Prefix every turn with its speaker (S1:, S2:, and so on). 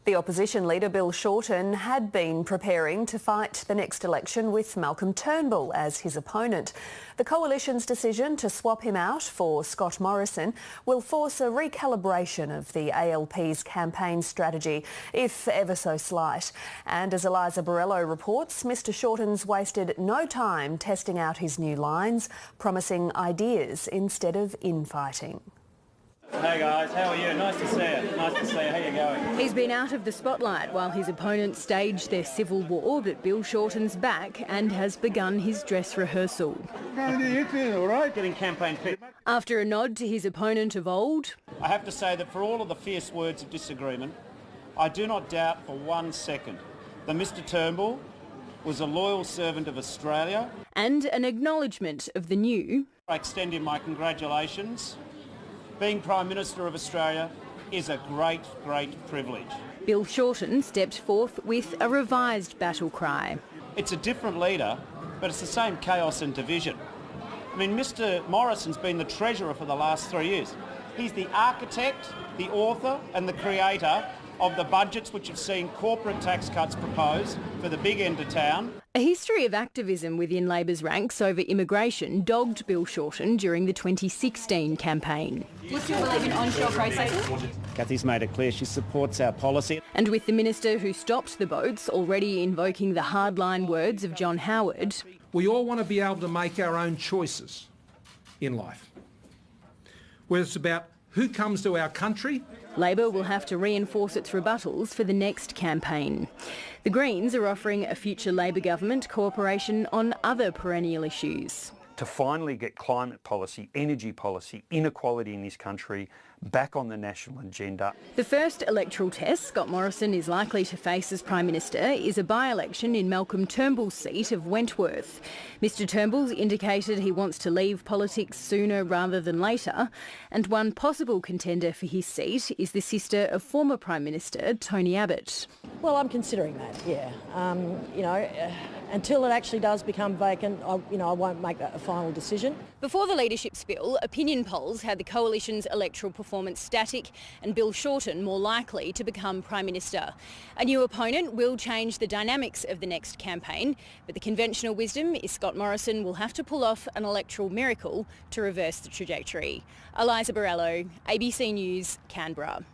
S1: The opposition leader Bill Shorten had been preparing to fight the next election with Malcolm Turnbull as his opponent. The coalition's decision to swap him out for Scott Morrison will force a recalibration of the ALP's campaign strategy, if ever so slight. And as Eliza Borrello reports, Mr Shorten's wasted no time testing out his new lines, promising ideas instead of infighting.
S2: Hey guys, how are you? Nice to see you. Nice to see you. How you going?
S3: He's been out of the spotlight while his opponents staged their civil war, but Bill Shorten's back and has begun his dress rehearsal.
S2: Going to the internet, all right? Getting campaign fit.
S3: After a nod to his opponent of old,
S2: I have to say that for all of the fierce words of disagreement, I do not doubt for 1 second that Mr Turnbull was a loyal servant of Australia.
S3: And an acknowledgement of the new.
S2: I extend him my congratulations. Being Prime Minister of Australia is a great, great privilege.
S3: Bill Shorten stepped forth with a revised battle cry.
S2: It's a different leader, but it's the same chaos and division. I mean, Mr Morrison's been the treasurer for the last 3 years. He's the architect, the author and the creator of the budgets which have seen corporate tax cuts proposed for the big end of town.
S3: A history of activism within Labor's ranks over immigration dogged Bill Shorten during the 2016 campaign.
S4: Do you still believe in onshore processing?
S2: Cathy's made it clear she supports our policy.
S3: And with the minister who stopped the boats already invoking the hardline words of John Howard.
S5: We all want to be able to make our own choices in life. Whether it's about who comes to our country.
S3: Labor will have to reinforce its rebuttals for the next campaign. The Greens are offering a future Labor government cooperation on other perennial issues.
S6: To finally get climate policy, energy policy, inequality in this country back on the national agenda.
S3: The first electoral test Scott Morrison is likely to face as Prime Minister is a by-election in Malcolm Turnbull's seat of Wentworth. Mr Turnbull's indicated he wants to leave politics sooner rather than later, and one possible contender for his seat is the sister of former Prime Minister Tony Abbott.
S7: Well, I'm considering that, yeah. Until it actually does become vacant, I won't make a final decision.
S3: Before the leadership spill, opinion polls had the coalition's electoral performance static and Bill Shorten more likely to become Prime Minister. A new opponent will change the dynamics of the next campaign, but the conventional wisdom is Scott Morrison will have to pull off an electoral miracle to reverse the trajectory. Eliza Borrello, ABC News, Canberra.